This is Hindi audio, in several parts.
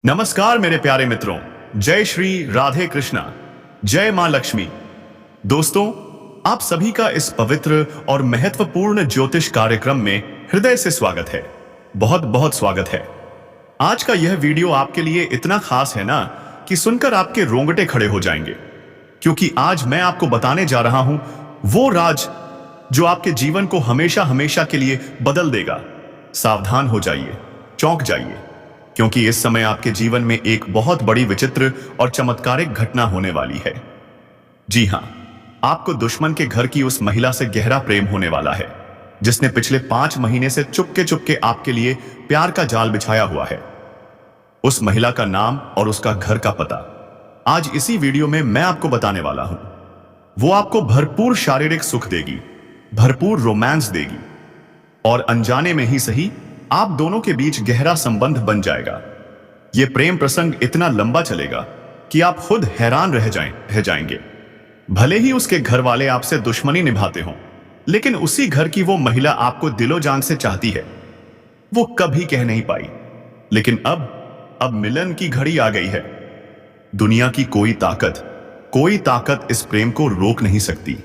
नमस्कार मेरे प्यारे मित्रों। जय श्री राधे कृष्णा। जय मां लक्ष्मी। दोस्तों, आप सभी का इस पवित्र और महत्वपूर्ण ज्योतिष कार्यक्रम में हृदय से स्वागत है। बहुत बहुत स्वागत है। आज का यह वीडियो आपके लिए इतना खास है ना कि सुनकर आपके रोंगटे खड़े हो जाएंगे, क्योंकि आज मैं आपको बताने जा रहा हूं वो राज जो आपके जीवन को हमेशा हमेशा के लिए बदल देगा। सावधान हो जाइए, चौंक जाइए, क्योंकि इस समय आपके जीवन में एक बहुत बड़ी विचित्र और चमत्कारिक घटना होने वाली है। जी हां, आपको दुश्मन के घर की उस महिला से गहरा प्रेम होने वाला है, जिसने पिछले 5 महीने से चुपके चुपके आपके लिए प्यार का जाल बिछाया हुआ है। उस महिला का नाम और उसका घर का पता आज इसी वीडियो में मैं आपको बताने वाला हूं। वो आपको भरपूर शारीरिक सुख देगी, भरपूर रोमांस देगी, और अनजाने में ही सही आप दोनों के बीच गहरा संबंध बन जाएगा। यह प्रेम प्रसंग इतना लंबा चलेगा कि आप खुद हैरान रह जाएंगे। भले ही उसके घर वाले आपसे दुश्मनी निभाते हों, लेकिन उसी घर की वो महिला आपको दिलो जान से चाहती है। वो कभी कह नहीं पाई, लेकिन अब मिलन की घड़ी आ गई है। दुनिया की कोई ताकत इस प्रेम को रोक नहीं सकती।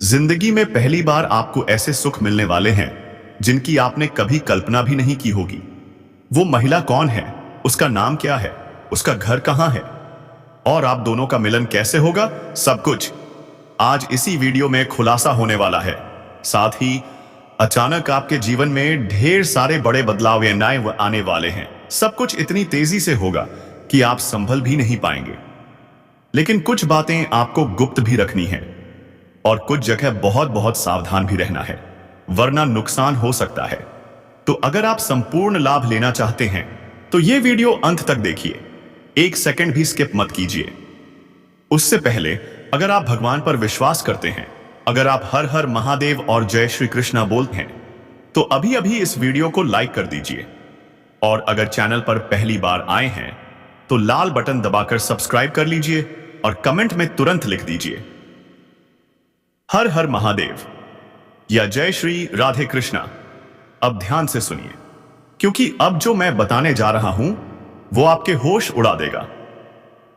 जिंदगी में पहली बार आपको ऐसे सुख मिलने वाले हैं जिनकी आपने कभी कल्पना भी नहीं की होगी। वो महिला कौन है, उसका नाम क्या है, उसका घर कहां है, और आप दोनों का मिलन कैसे होगा, सब कुछ आज इसी वीडियो में खुलासा होने वाला है। साथ ही अचानक आपके जीवन में ढेर सारे बड़े बदलाव या नए आने वाले हैं। सब कुछ इतनी तेजी से होगा कि आप संभल भी नहीं पाएंगे। लेकिन कुछ बातें आपको गुप्त भी रखनी है, और कुछ जगह बहुत बहुत सावधान भी रहना है, वरना नुकसान हो सकता है। तो अगर आप संपूर्ण लाभ लेना चाहते हैं तो यह वीडियो अंत तक देखिए, 1 सेकंड भी स्किप मत कीजिए। उससे पहले, अगर आप भगवान पर विश्वास करते हैं, अगर आप हर हर महादेव और जय श्री कृष्णा बोलते हैं, तो अभी अभी इस वीडियो को लाइक कर दीजिए। और अगर चैनल पर पहली बार आए हैं तो लाल बटन दबाकर सब्सक्राइब कर लीजिए और कमेंट में तुरंत लिख दीजिए हर हर महादेव या जय श्री राधे कृष्णा। अब ध्यान से सुनिए, क्योंकि अब जो मैं बताने जा रहा हूं वो आपके होश उड़ा देगा।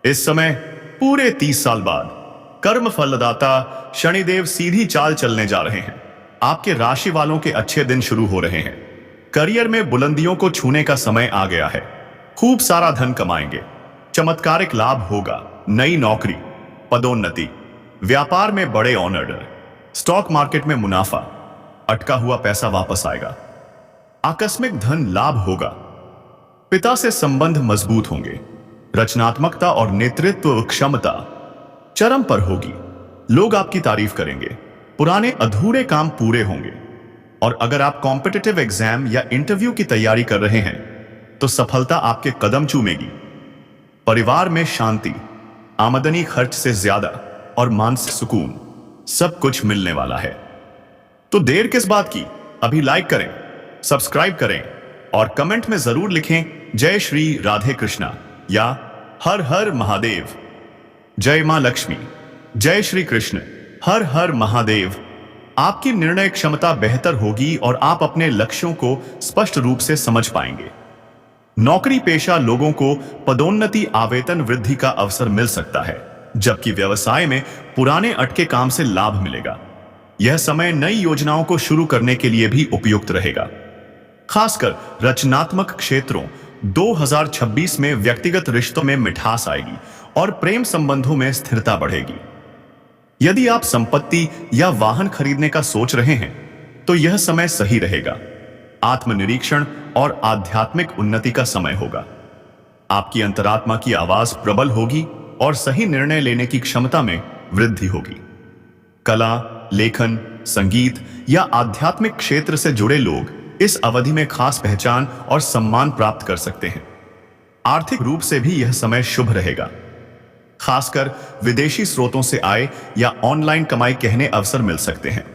इस समय पूरे 30 साल बाद कर्म फलदाता शनिदेव सीधी चाल चलने जा रहे हैं। आपके राशि वालों के अच्छे दिन शुरू हो रहे हैं। करियर में बुलंदियों को छूने का समय आ गया है। खूब सारा धन कमाएंगे, चमत्कारिक लाभ होगा, नई नौकरी, पदोन्नति, व्यापार में बड़े ऑर्डर, स्टॉक मार्केट में मुनाफा, अटका हुआ पैसा वापस आएगा, आकस्मिक धन लाभ होगा, पिता से संबंध मजबूत होंगे, रचनात्मकता और नेतृत्व क्षमता चरम पर होगी, लोग आपकी तारीफ करेंगे, पुराने अधूरे काम पूरे होंगे। और अगर आप कॉम्पिटिटिव एग्जाम या इंटरव्यू की तैयारी कर रहे हैं तो सफलता आपके कदम चूमेगी। परिवार में शांति, आमदनी खर्च से ज्यादा और मानसिक सुकून, सब कुछ मिलने वाला है। तो देर किस बात की, अभी लाइक करें, सब्सक्राइब करें और कमेंट में जरूर लिखें जय श्री राधे कृष्णा या हर हर महादेव। जय मां लक्ष्मी, जय श्री कृष्ण, हर हर महादेव। आपकी निर्णय क्षमता बेहतर होगी और आप अपने लक्ष्यों को स्पष्ट रूप से समझ पाएंगे। नौकरी पेशा लोगों को पदोन्नति, आवेतन वृद्धि का अवसर मिल सकता है, जबकि व्यवसाय में पुराने अटके काम से लाभ मिलेगा। यह समय नई योजनाओं को शुरू करने के लिए भी उपयुक्त रहेगा। खासकर रचनात्मक क्षेत्रों 2026 में व्यक्तिगत रिश्तों में मिठास आएगी और प्रेम संबंधों में स्थिरता बढ़ेगी। यदि आप संपत्ति या वाहन खरीदने का सोच रहे हैं तो यह समय सही रहेगा। आत्मनिरीक्षण और आध्यात्मिक उन्नति का समय होगा। आपकी अंतरात्मा की आवाज प्रबल होगी और सही निर्णय लेने की क्षमता में वृद्धि होगी। कला, लेखन, संगीत या आध्यात्मिक क्षेत्र से जुड़े लोग इस अवधि में खास पहचान और सम्मान प्राप्त कर सकते हैं। आर्थिक रूप से भी यह समय शुभ रहेगा। खासकर विदेशी स्रोतों से आय या ऑनलाइन कमाई कहने अवसर मिल सकते हैं।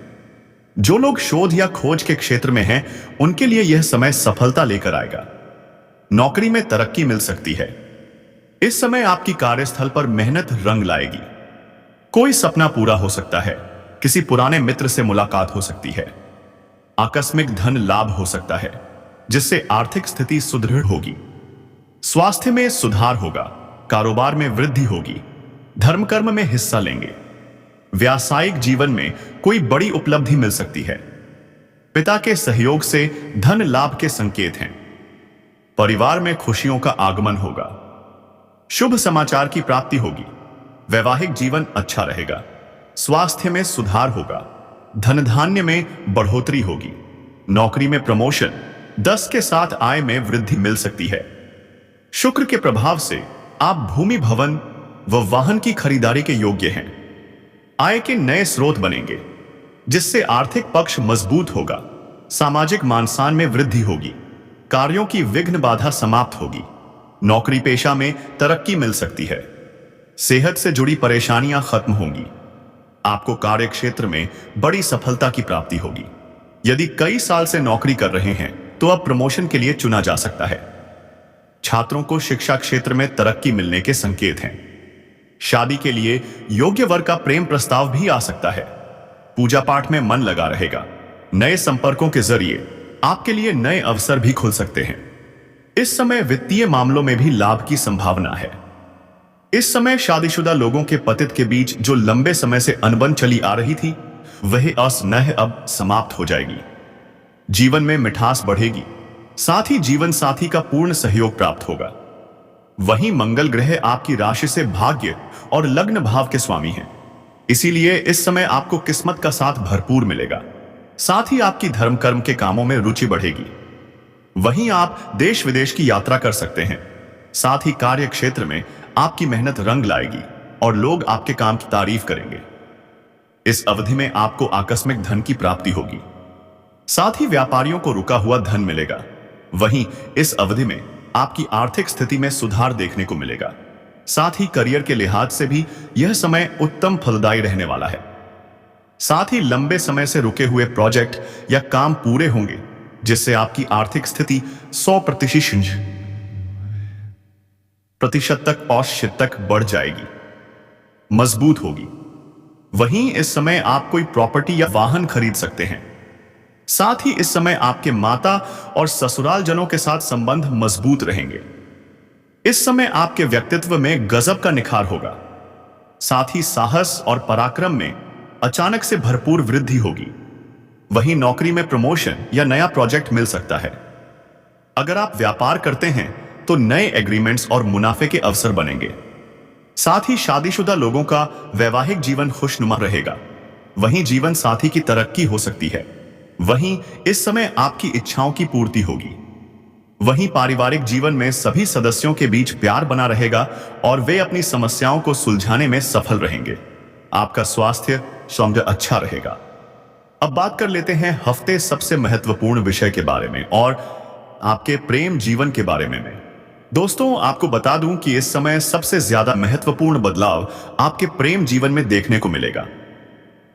जो लोग शोध या खोज के क्षेत्र में हैं, उनके लिए यह समय सफलता लेकर आएगा। नौकरी में तरक्की मिल सकती है। इस समय आपकी कार्यस्थल पर मेहनत रंग लाएगी। कोई सपना पूरा हो सकता है, किसी पुराने मित्र से मुलाकात हो सकती है, आकस्मिक धन लाभ हो सकता है, जिससे आर्थिक स्थिति सुदृढ़ होगी। स्वास्थ्य में सुधार होगा, कारोबार में वृद्धि होगी, धर्म कर्म में हिस्सा लेंगे। व्यावसायिक जीवन में कोई बड़ी उपलब्धि मिल सकती है। पिता के सहयोग से धन लाभ के संकेत हैं। परिवार में खुशियों का आगमन होगा। शुभ समाचार की प्राप्ति होगी। वैवाहिक जीवन अच्छा रहेगा। स्वास्थ्य में सुधार होगा। धन धान्य में बढ़ोतरी होगी। नौकरी में प्रमोशन, 10 के साथ आय में वृद्धि मिल सकती है। शुक्र के प्रभाव से आप भूमि, भवन व वाहन की खरीदारी के योग्य हैं। आय के नए स्रोत बनेंगे, जिससे आर्थिक पक्ष मजबूत होगा। सामाजिक मान सम्मान में वृद्धि होगी। कार्यों की विघ्न बाधा समाप्त होगी। नौकरी पेशा में तरक्की मिल सकती है। सेहत से जुड़ी परेशानियां खत्म होंगी। आपको कार्य क्षेत्र में बड़ी सफलता की प्राप्ति होगी। यदि कई साल से नौकरी कर रहे हैं तो अब प्रमोशन के लिए चुना जा सकता है। छात्रों को शिक्षा क्षेत्र में तरक्की मिलने के संकेत हैं। शादी के लिए योग्य वर का प्रेम प्रस्ताव भी आ सकता है। पूजा पाठ में मन लगा रहेगा। नए संपर्कों के जरिए आपके लिए नए अवसर भी खुल सकते हैं। इस समय वित्तीय मामलों में भी लाभ की संभावना है। इस समय शादीशुदा लोगों के पतित के बीच जो लंबे समय से अनबन चली आ रही थी, वह असनह अब समाप्त हो जाएगी। जीवन में मिठास बढ़ेगी। साथ ही जीवन साथी का पूर्ण सहयोग प्राप्त होगा। वहीं मंगल ग्रह आपकी राशि से भाग्य और लग्न भाव के स्वामी हैं। इसीलिए इस समय आपको किस्मत का साथ भरपूर मिलेगा। साथ ही आपकी धर्म कर्म के कामों में रुचि बढ़ेगी। वहीं आप देश विदेश की यात्रा कर सकते हैं। साथ ही कार्य क्षेत्र में आपकी मेहनत रंग लाएगी और लोग आपके काम की तारीफ करेंगे। इस अवधि में आपको आकस्मिक धन की प्राप्ति होगी। साथ ही व्यापारियों को रुका हुआ धन मिलेगा। वहीं इस अवधि में आपकी आर्थिक स्थिति में सुधार देखने को मिलेगा। साथ ही करियर के लिहाज से भी यह समय उत्तम फलदायी रहने वाला है। साथ ही लंबे समय से रुके हुए प्रोजेक्ट या काम पूरे होंगे, जिससे आपकी आर्थिक स्थिति 100% तक औसत तक बढ़ जाएगी, मजबूत होगी। वहीं इस समय आप कोई प्रॉपर्टी या वाहन खरीद सकते हैं। साथ ही इस समय आपके माता और ससुराल जनों के साथ संबंध मजबूत रहेंगे। इस समय आपके व्यक्तित्व में गजब का निखार होगा। साथ ही साहस और पराक्रम में अचानक से भरपूर वृद्धि होगी। वहीं नौकरी में प्रमोशन या नया प्रोजेक्ट मिल सकता है। अगर आप व्यापार करते हैं तो नए एग्रीमेंट्स और मुनाफे के अवसर बनेंगे। साथ ही शादीशुदा लोगों का वैवाहिक जीवन खुशनुमा रहेगा। वहीं जीवन साथी की तरक्की हो सकती है। वहीं इस समय आपकी इच्छाओं की पूर्ति होगी। वहीं पारिवारिक जीवन में सभी सदस्यों के बीच प्यार बना रहेगा और वे अपनी समस्याओं को सुलझाने में सफल रहेंगे। आपका स्वास्थ्य समझ अच्छा रहेगा। अब बात कर लेते हैं हफ्ते सबसे महत्वपूर्ण विषय के बारे में और आपके प्रेम जीवन के बारे में। दोस्तों, आपको बता दूं कि इस समय सबसे ज्यादा महत्वपूर्ण बदलाव आपके प्रेम जीवन में देखने को मिलेगा।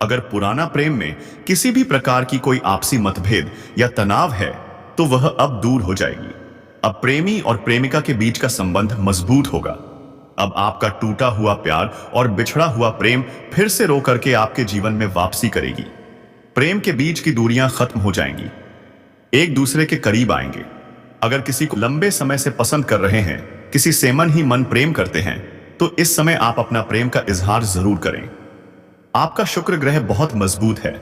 अगर पुराना प्रेम में किसी भी प्रकार की कोई आपसी मतभेद या तनाव है तो वह अब दूर हो जाएगी। अब प्रेमी और प्रेमिका के बीच का संबंध मजबूत होगा। अब आपका टूटा हुआ प्यार और बिछड़ा हुआ प्रेम फिर से रो करके आपके जीवन में वापसी करेगी। प्रेम के बीच की दूरियां खत्म हो जाएंगी। एक दूसरे के करीब आएंगे। अगर किसी को लंबे समय से पसंद कर रहे हैं, किसी से मन ही मन प्रेम करते हैं, तो इस समय आप अपना प्रेम का इजहार जरूर करें। आपका शुक्र ग्रह बहुत मजबूत है।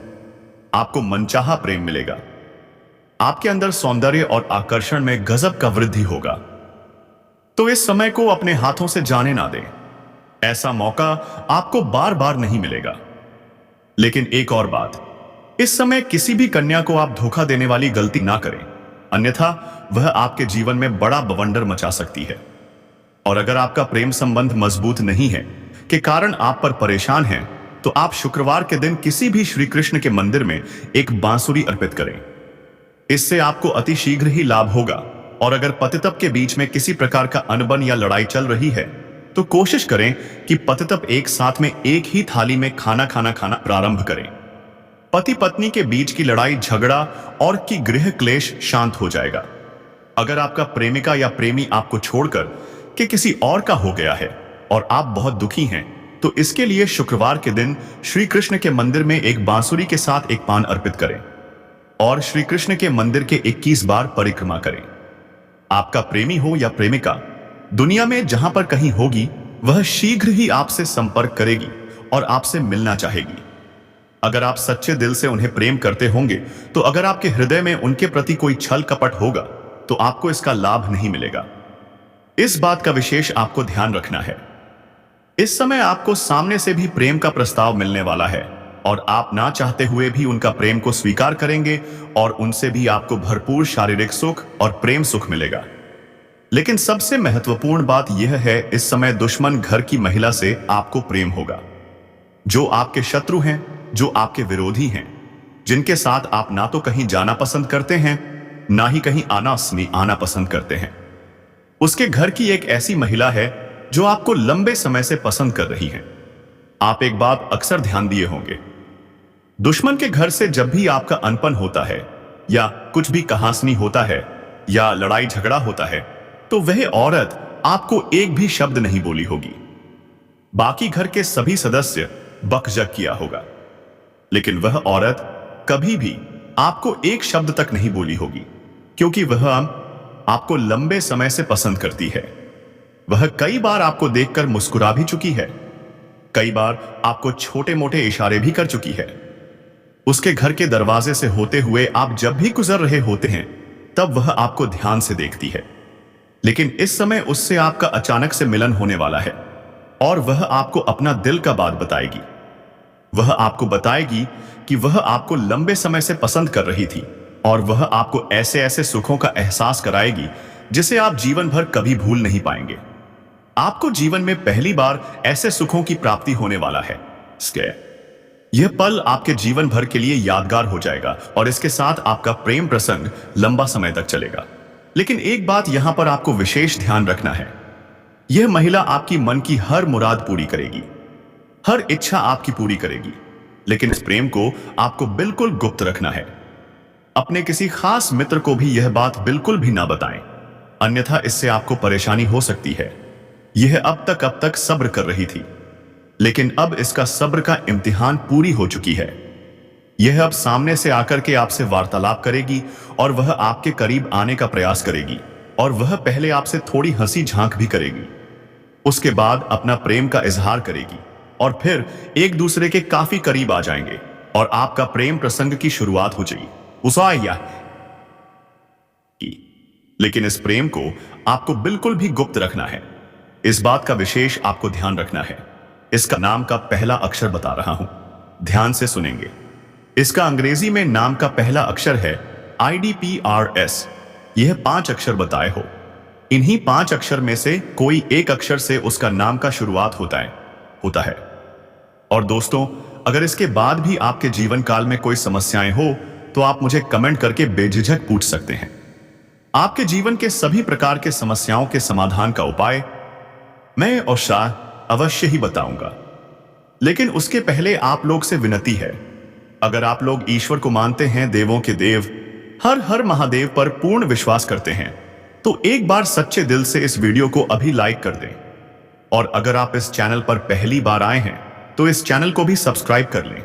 आपको मनचाहा प्रेम मिलेगा। आपके अंदर सौंदर्य और आकर्षण में गजब का वृद्धि होगा। तो इस समय को अपने हाथों से जाने ना दें। ऐसा मौका आपको बार बार नहीं मिलेगा। लेकिन एक और बात, इस समय किसी भी कन्या को आप धोखा देने वाली गलती ना करें, अन्यथा वह आपके जीवन में बड़ा बवंडर मचा सकती है। और अगर आपका प्रेम संबंध मजबूत नहीं है के कारण आप पर परेशान हैं, तो आप शुक्रवार के दिन किसी भी श्री कृष्ण के मंदिर में एक बांसुरी अर्पित करें। इससे आपको अति शीघ्र ही लाभ होगा। और अगर पतितप के बीच में किसी प्रकार का अनबन या लड़ाई चल रही है, तो कोशिश करें कि पतितप एक साथ में एक ही थाली में खाना प्रारंभ करें। पति पत्नी के बीच की लड़ाई झगड़ा और की गृह क्लेश शांत हो जाएगा। अगर आपका प्रेमिका या प्रेमी आपको छोड़कर के किसी और का हो गया है और आप बहुत दुखी हैं, तो इसके लिए शुक्रवार के दिन श्री कृष्ण के मंदिर में एक बांसुरी के साथ एक पान अर्पित करें और श्री कृष्ण के मंदिर के 21 बार परिक्रमा करें। आपका प्रेमी हो या प्रेमिका, दुनिया में जहां पर कहीं होगी, वह शीघ्र ही आपसे संपर्क करेगी और आपसे मिलना चाहेगी। अगर आप सच्चे दिल से उन्हें प्रेम करते होंगे, तो अगर आपके हृदय में उनके प्रति कोई छल कपट होगा, तो आपको इसका लाभ नहीं मिलेगा। इस बात का विशेष आपको ध्यान रखना है। इस समय आपको सामने से भी प्रेम का प्रस्ताव मिलने वाला है और आप ना चाहते हुए भी उनका प्रेम को स्वीकार करेंगे और उनसे भी आपको भरपूर शारीरिक सुख और प्रेम सुख मिलेगा। लेकिन सबसे महत्वपूर्ण बात यह है, इस समय दुश्मन घर की महिला से आपको प्रेम होगा। जो आपके शत्रु हैं, जो आपके विरोधी हैं, जिनके साथ आप ना तो कहीं जाना पसंद करते हैं, ना ही कहीं आना पसंद करते हैं, उसके घर की एक ऐसी महिला है जो आपको लंबे समय से पसंद कर रही है। आप एक बात अक्सर ध्यान दिए होंगे, दुश्मन के घर से जब भी आपका अनपन होता है या कुछ भी कहासनी होता है या लड़ाई झगड़ा होता है, तो वह औरत आपको एक भी शब्द नहीं बोली होगी। बाकी घर के सभी सदस्य बकझक किया होगा, लेकिन वह औरत कभी भी आपको एक शब्द तक नहीं बोली होगी, क्योंकि वह आपको लंबे समय से पसंद करती है। वह कई बार आपको देखकर मुस्कुरा भी चुकी है, कई बार आपको छोटे मोटे इशारे भी कर चुकी है। उसके घर के दरवाजे से होते हुए आप जब भी गुजर रहे होते हैं, तब वह आपको ध्यान से देखती है। लेकिन इस समय उससे आपका अचानक से मिलन होने वाला है और वह आपको अपना दिल का बात बताएगी। वह आपको बताएगी कि वह आपको लंबे समय से पसंद कर रही थी और वह आपको ऐसे ऐसे सुखों का एहसास कराएगी जिसे आप जीवन भर कभी भूल नहीं पाएंगे। आपको जीवन में पहली बार ऐसे सुखों की प्राप्ति होने वाला है। यह पल आपके जीवन भर के लिए यादगार हो जाएगा और इसके साथ आपका प्रेम प्रसंग लंबा समय तक चलेगा। लेकिन एक बात यहां पर आपको विशेष ध्यान रखना है, यह महिला आपकी मन की हर मुराद पूरी करेगी, हर इच्छा आपकी पूरी करेगी। लेकिन इस प्रेम को आपको बिल्कुल गुप्त रखना है। अपने किसी खास मित्र को भी यह बात बिल्कुल भी ना बताएं, अन्यथा इससे आपको परेशानी हो सकती है। यह अब तक सब्र कर रही थी, लेकिन अब इसका सब्र का इम्तिहान पूरी हो चुकी है। यह अब सामने से आकर के आपसे वार्तालाप करेगी और वह आपके करीब आने का प्रयास करेगी और वह पहले आपसे थोड़ी हंसी झांक भी करेगी। उसके बाद अपना प्रेम का इजहार करेगी और फिर एक दूसरे के काफी करीब आ जाएंगे और आपका प्रेम प्रसंग की शुरुआत हो जाएगी। लेकिन इस प्रेम को आपको बिल्कुल भी गुप्त रखना है। इस बात का विशेष आपको ध्यान रखना है। इसका नाम का पहला अक्षर बता रहा हूं, ध्यान से सुनेंगे। इसका अंग्रेजी में नाम का पहला अक्षर है IDPRS। यह 5 अक्षर बताए हो। इन्हीं 5 अक्षर में से कोई एक अक्षर से उसका नाम का शुरुआत होता है। और दोस्तों, अगर इसके बाद भी आपके जीवन काल में कोई समस्याएं हो, तो आप मुझे कमेंट करके बेझिझक पूछ सकते हैं। आपके जीवन के सभी प्रकार के समस्याओं के समाधान का उपाय मैं और शाह अवश्य ही बताऊंगा। लेकिन उसके पहले आप लोग से विनती है, अगर आप लोग ईश्वर को मानते हैं, देवों के देव हर हर महादेव पर पूर्ण विश्वास करते हैं, तो एक बार सच्चे दिल से इस वीडियो को अभी लाइक कर दें। और अगर आप इस चैनल पर पहली बार आए हैं, तो इस चैनल को भी सब्सक्राइब कर लें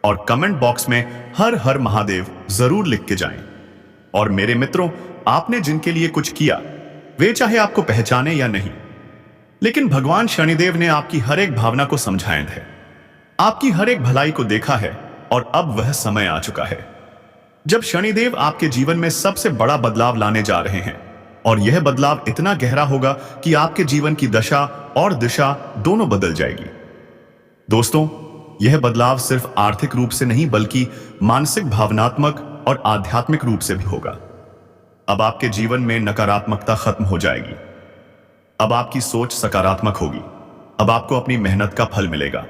और कमेंट बॉक्स में हर हर महादेव जरूर लिख के जाएं। और मेरे मित्रों, आपने जिनके लिए कुछ किया, वे चाहे आपको पहचाने या नहीं, लेकिन भगवान शनिदेव ने आपकी हर एक भावना को समझाया है, आपकी हर एक भलाई को देखा है और अब वह समय आ चुका है जब शनिदेव आपके जीवन में सबसे बड़ा बदलाव लाने जा रहे हैं। और यह बदलाव इतना गहरा होगा कि आपके जीवन की दशा और दिशा दोनों बदल जाएगी। दोस्तों, यह बदलाव सिर्फ आर्थिक रूप से नहीं, बल्कि मानसिक, भावनात्मक और आध्यात्मिक रूप से भी होगा। अब आपके जीवन में नकारात्मकता खत्म हो जाएगी। अब आपकी सोच सकारात्मक होगी। अब आपको अपनी मेहनत का फल मिलेगा।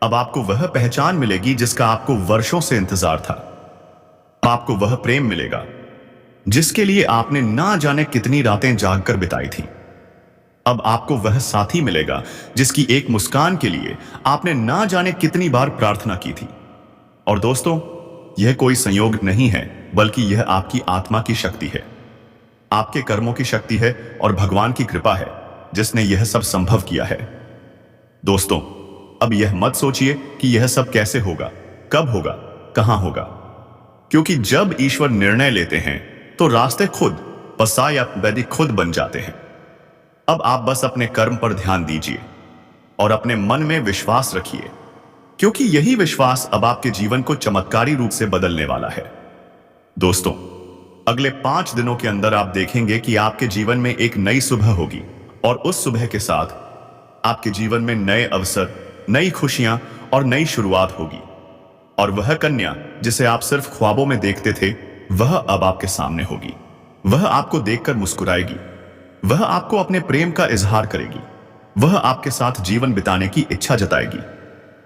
अब आपको वह पहचान मिलेगी जिसका आपको वर्षों से इंतजार था। आपको वह प्रेम मिलेगा जिसके लिए आपने ना जाने कितनी रातें जागकर बिताई थी। अब आपको वह साथी मिलेगा जिसकी एक मुस्कान के लिए आपने ना जाने कितनी बार प्रार्थना की थी। और दोस्तों, यह कोई संयोग नहीं है, बल्कि यह आपकी आत्मा की शक्ति है, आपके कर्मों की शक्ति है और भगवान की कृपा है जिसने यह सब संभव किया है। दोस्तों, अब यह मत सोचिए कि यह सब कैसे होगा, कब होगा, कहां होगा, क्योंकि जब ईश्वर निर्णय लेते हैं तो रास्ते खुद, पसा या वैदिक खुद बन जाते हैं। अब आप बस अपने कर्म पर ध्यान दीजिए और अपने मन में विश्वास रखिए, क्योंकि यही विश्वास अब आपके जीवन को चमत्कारी रूप से बदलने वाला है। दोस्तों, अगले 5 दिनों के अंदर आप देखेंगे कि आपके जीवन में एक नई सुबह होगी और उस सुबह के साथ आपके जीवन में नए अवसर, नई खुशियां और नई शुरुआत होगी। और वह कन्या जिसे आप सिर्फ ख्वाबों में देखते थे, वह अब आपके सामने होगी। वह आपको देखकर मुस्कुराएगी, वह आपको अपने प्रेम का इजहार करेगी, वह आपके साथ जीवन बिताने की इच्छा जताएगी।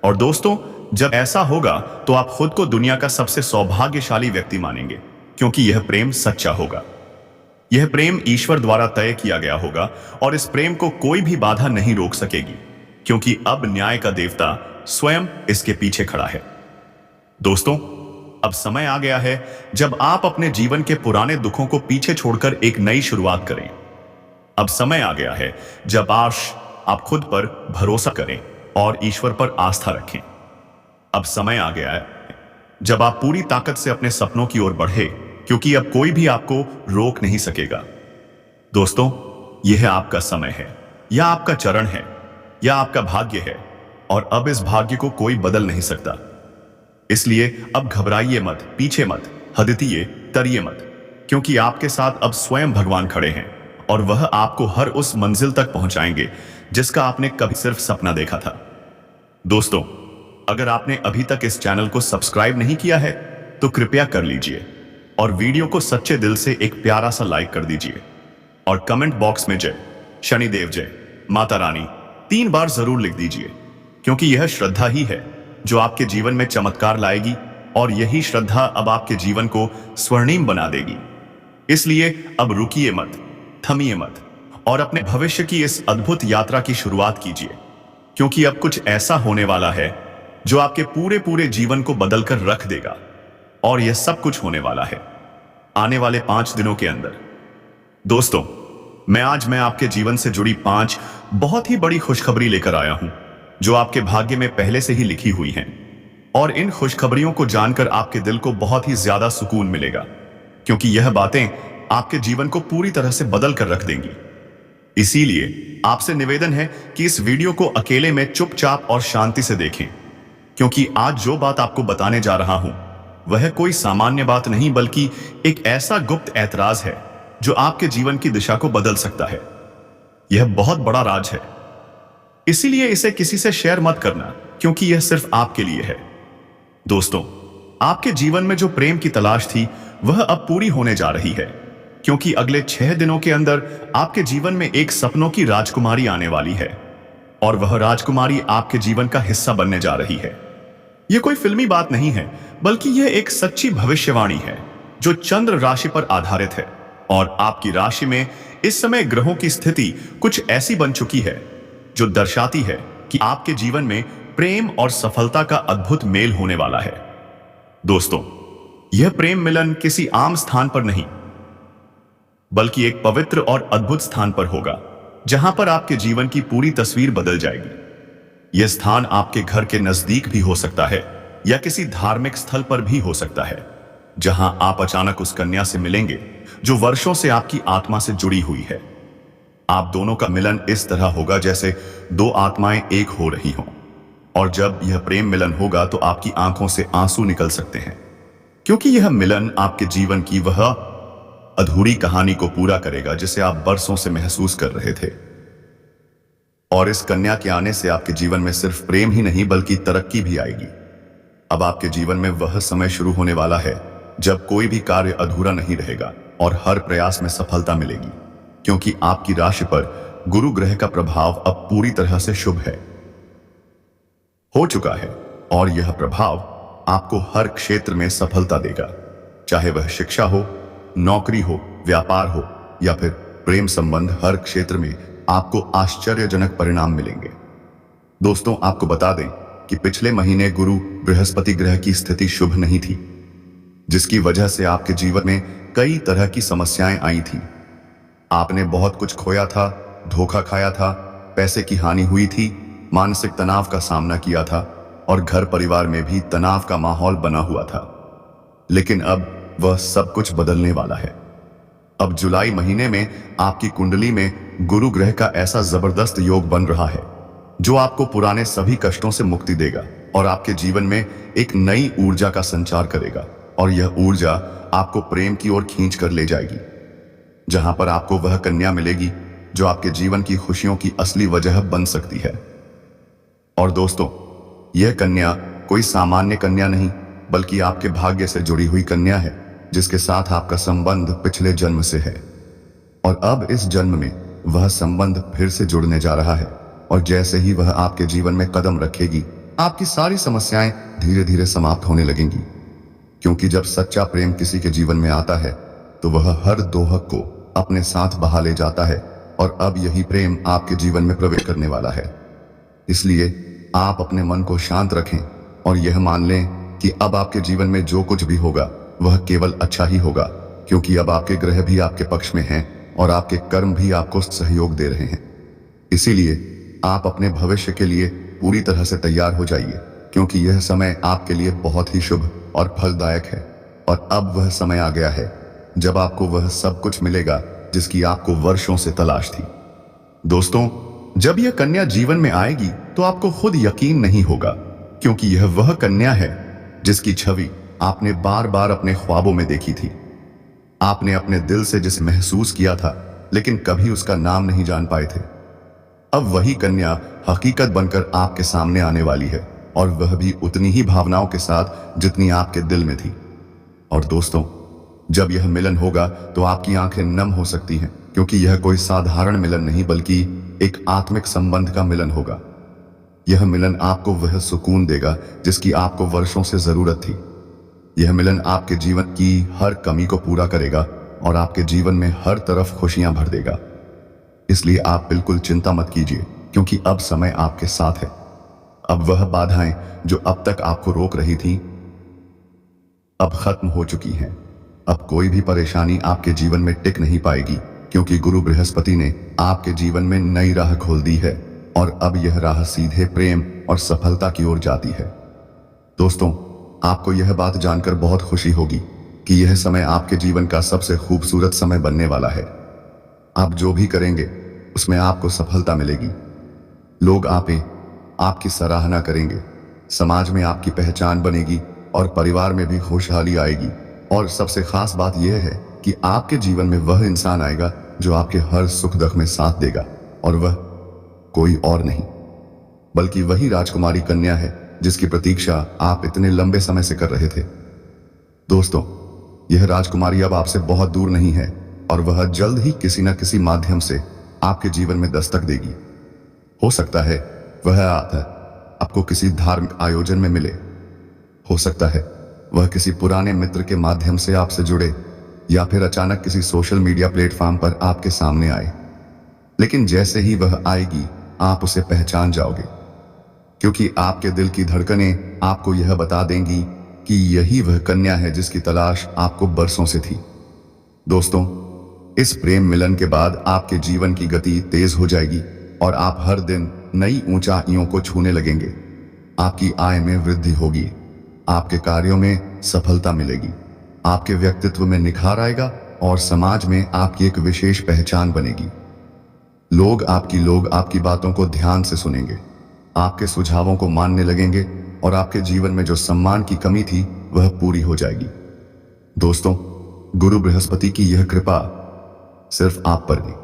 और दोस्तों, जब ऐसा होगा तो आप खुद को दुनिया का सबसे सौभाग्यशाली व्यक्ति मानेंगे, क्योंकि यह प्रेम सच्चा होगा। यह प्रेम ईश्वर द्वारा तय किया गया होगा और इस प्रेम को कोई भी बाधा नहीं रोक सकेगी, क्योंकि अब न्याय का देवता स्वयं इसके पीछे खड़ा है। दोस्तों, अब समय आ गया है जब आप अपने जीवन के पुराने दुखों को पीछे छोड़कर एक नई शुरुआत करें। अब समय आ गया है जब आप खुद पर भरोसा करें और ईश्वर पर आस्था रखें। अब समय आ गया है जब आप पूरी ताकत से अपने सपनों की ओर बढ़े, क्योंकि अब कोई भी आपको रोक नहीं सकेगा। दोस्तों, यह आपका समय है, या आपका चरण है, या आपका भाग्य है, और अब इस भाग्य को कोई बदल नहीं सकता। इसलिए अब घबराइए मत, पीछे मत हदितिए, तरिए मत, क्योंकि आपके साथ अब स्वयं भगवान खड़े हैं और वह आपको हर उस मंजिल तक पहुंचाएंगे जिसका आपने कभी सिर्फ सपना देखा था। दोस्तों, अगर आपने अभी तक इस चैनल को सब्सक्राइब नहीं किया है तो कृपया कर लीजिए और वीडियो को सच्चे दिल से एक प्यारा सा लाइक कर दीजिए और कमेंट बॉक्स में जय शनिदेव, जय माता रानी 3 बार जरूर लिख दीजिए, क्योंकि यह श्रद्धा ही है जो आपके जीवन में चमत्कार लाएगी और यही श्रद्धा अब आपके जीवन को स्वर्णिम बना देगी। इसलिए अब रुकिए मत, थमिए मत और अपने भविष्य की इस अद्भुत यात्रा की शुरुआत कीजिए, क्योंकि अब कुछ ऐसा होने वाला है जो आपके पूरे जीवन को बदलकर रख देगा। और यह सब कुछ होने वाला है आने वाले 5 दिनों के अंदर। दोस्तों, मैं आपके जीवन से जुड़ी 5 बहुत ही बड़ी खुशखबरी लेकर आया हूं, जो आपके भाग्य में पहले से ही लिखी हुई हैं। और इन खुशखबरियों को जानकर आपके दिल को बहुत ही ज्यादा सुकून मिलेगा, क्योंकि यह बातें आपके जीवन को पूरी तरह से बदल कर रख देंगी। इसीलिए आपसे निवेदन है कि इस वीडियो को अकेले में चुपचाप और शांति से देखें, क्योंकि आज जो बात आपको बताने जा रहा हूं वह कोई सामान्य बात नहीं, बल्कि एक ऐसा गुप्त ऐतराज है जो आपके जीवन की दिशा को बदल सकता है। यह बहुत बड़ा राज है, इसीलिए इसे किसी से शेयर मत करना, क्योंकि यह सिर्फ आपके लिए है। दोस्तों, आपके जीवन में जो प्रेम की तलाश थी वह अब पूरी होने जा रही है, क्योंकि अगले 6 दिनों के अंदर आपके जीवन में एक सपनों की राजकुमारी आने वाली है और वह राजकुमारी आपके जीवन का हिस्सा बनने जा रही है। यह कोई फिल्मी बात नहीं है, बल्कि यह एक सच्ची भविष्यवाणी है जो चंद्र राशि पर आधारित है। और आपकी राशि में इस समय ग्रहों की स्थिति कुछ ऐसी बन चुकी है जो दर्शाती है कि आपके जीवन में प्रेम और सफलता का अद्भुत मेल होने वाला है। दोस्तों, यह प्रेम मिलन किसी आम स्थान पर नहीं, बल्कि एक पवित्र और अद्भुत स्थान पर होगा, जहां पर आपके जीवन की पूरी तस्वीर बदल जाएगी। यह स्थान आपके घर के नजदीक भी हो सकता है या किसी धार्मिक स्थल पर भी हो सकता है, जहां आप अचानक उस कन्या से मिलेंगे जो वर्षों से आपकी आत्मा से जुड़ी हुई है। आप दोनों का मिलन इस तरह होगा जैसे 2 आत्माएं एक हो रही हों, और जब यह प्रेम मिलन होगा तो आपकी आंखों से आंसू निकल सकते हैं, क्योंकि यह मिलन आपके जीवन की वह अधूरी कहानी को पूरा करेगा जिसे आप बरसों से महसूस कर रहे थे। और इस कन्या के आने से आपके जीवन में सिर्फ प्रेम ही नहीं बल्कि तरक्की भी आएगी। अब आपके जीवन में वह समय शुरू होने वाला है जब कोई भी कार्य अधूरा नहीं रहेगा और हर प्रयास में सफलता मिलेगी, क्योंकि आपकी राशि पर गुरु ग्रह का प्रभाव अब पूरी तरह से शुभ हो चुका है और यह प्रभाव आपको हर क्षेत्र में सफलता देगा, चाहे वह शिक्षा हो, नौकरी हो, व्यापार हो या फिर प्रेम संबंध। हर क्षेत्र में आपको आश्चर्यजनक परिणाम मिलेंगे। दोस्तों, आपको बता दें कि पिछले महीने गुरु बृहस्पति ग्रह की स्थिति शुभ नहीं थी, जिसकी वजह से आपके जीवन में कई तरह की समस्याएं आई थी। आपने बहुत कुछ खोया था, धोखा खाया था, पैसे की हानि हुई थी, मानसिक तनाव का सामना किया था और घर परिवार में भी तनाव का माहौल बना हुआ था। लेकिन अब वह सब कुछ बदलने वाला है। अब जुलाई महीने में आपकी कुंडली में गुरु ग्रह का ऐसा जबरदस्त योग बन रहा है जो आपको पुराने सभी कष्टों से मुक्ति देगा और आपके जीवन में एक नई ऊर्जा का संचार करेगा। और यह ऊर्जा आपको प्रेम की ओर खींच कर ले जाएगी, जहां पर आपको वह कन्या मिलेगी जो आपके जीवन की खुशियों की असली वजह बन सकती है। और दोस्तों, यह कन्या कोई सामान्य कन्या नहीं, बल्कि आपके भाग्य से जुड़ी हुई कन्या है, जिसके साथ आपका संबंध पिछले जन्म से है। और अब इस जन्म में वह संबंध फिर से जुड़ने जा रहा है। और जैसे ही वह आपके जीवन में कदम रखेगी, आपकी सारी समस्याएं धीरे धीरे समाप्त होने लगेंगी। क्योंकि जब सच्चा प्रेम किसी के जीवन में आता है तो वह हर दोहक को अपने साथ बहा ले जाता है। और अब यही प्रेम आपके जीवन में प्रवेश करने वाला है। इसलिए आप अपने मन को शांत रखें और यह मान लें कि अब आपके जीवन में जो कुछ भी होगा वह केवल अच्छा ही होगा, क्योंकि अब आपके ग्रह भी आपके पक्ष में हैं और आपके कर्म भी आपको सहयोग दे रहे हैं। इसीलिए आप अपने भविष्य के लिए पूरी तरह से तैयार हो जाइए, क्योंकि यह समय आपके लिए बहुत ही शुभ और फलदायक है। और अब वह समय आ गया है जब आपको वह सब कुछ मिलेगा जिसकी आपको वर्षों से तलाश थी। दोस्तों, जब यह कन्या जीवन में आएगी तो आपको खुद यकीन नहीं होगा, क्योंकि यह वह कन्या है जिसकी छवि आपने बार बार अपने ख्वाबों में देखी थी। आपने अपने दिल से जिसे महसूस किया था, लेकिन कभी उसका नाम नहीं जान पाए थे। अब वही कन्या हकीकत बनकर आपके सामने आने वाली है, और वह भी उतनी ही भावनाओं के साथ जितनी आपके दिल में थी। और दोस्तों, जब यह मिलन होगा तो आपकी आंखें नम हो सकती हैं, क्योंकि यह कोई साधारण मिलन नहीं बल्कि एक आत्मिक संबंध का मिलन होगा। यह मिलन आपको वह सुकून देगा जिसकी आपको वर्षों से जरूरत थी। यह मिलन आपके जीवन की हर कमी को पूरा करेगा और आपके जीवन में हर तरफ खुशियां भर देगा। इसलिए आप बिल्कुल चिंता मत कीजिए, क्योंकि अब समय आपके साथ है। अब वह बाधाएं जो अब तक आपको रोक रही थी, अब खत्म हो चुकी हैं। अब कोई भी परेशानी आपके जीवन में टिक नहीं पाएगी, क्योंकि गुरु बृहस्पति ने आपके जीवन में नई राह खोल दी है और अब यह राह सीधे प्रेम और सफलता की ओर जाती है। दोस्तों, आपको यह बात जानकर बहुत खुशी होगी कि यह समय आपके जीवन का सबसे खूबसूरत समय बनने वाला है। आप जो भी करेंगे उसमें आपको सफलता मिलेगी। लोग आपकी सराहना करेंगे, समाज में आपकी पहचान बनेगी और परिवार में भी खुशहाली आएगी। और सबसे खास बात यह है कि आपके जीवन में वह इंसान आएगा जो आपके हर सुख दुख में साथ देगा, और वह कोई और नहीं बल्कि वही राजकुमारी कन्या है जिसकी प्रतीक्षा आप इतने लंबे समय से कर रहे थे। दोस्तों, यह राजकुमारी अब आपसे बहुत दूर नहीं है और वह जल्द ही किसी न किसी माध्यम से आपके जीवन में दस्तक देगी। हो सकता है वह आपको किसी धार्मिक आयोजन में मिले, हो सकता है वह किसी पुराने मित्र के माध्यम से आपसे जुड़े, या फिर अचानक किसी सोशल मीडिया प्लेटफॉर्म पर आपके सामने आए। लेकिन जैसे ही वह आएगी आप उसे पहचान जाओगे, क्योंकि आपके दिल की धड़कनें आपको यह बता देंगी कि यही वह कन्या है जिसकी तलाश आपको बरसों से थी। दोस्तों, इस प्रेम मिलन के बाद आपके जीवन की गति तेज हो जाएगी और आप हर दिन नई ऊंचाइयों को छूने लगेंगे। आपकी आय में वृद्धि होगी, आपके कार्यों में सफलता मिलेगी, आपके व्यक्तित्व में निखार आएगा और समाज में आपकी एक विशेष पहचान बनेगी। लोग आपकी बातों को ध्यान से सुनेंगे, आपके सुझावों को मानने लगेंगे और आपके जीवन में जो सम्मान की कमी थी वह पूरी हो जाएगी। दोस्तों, गुरु बृहस्पति की यह कृपा सिर्फ आप पर नहीं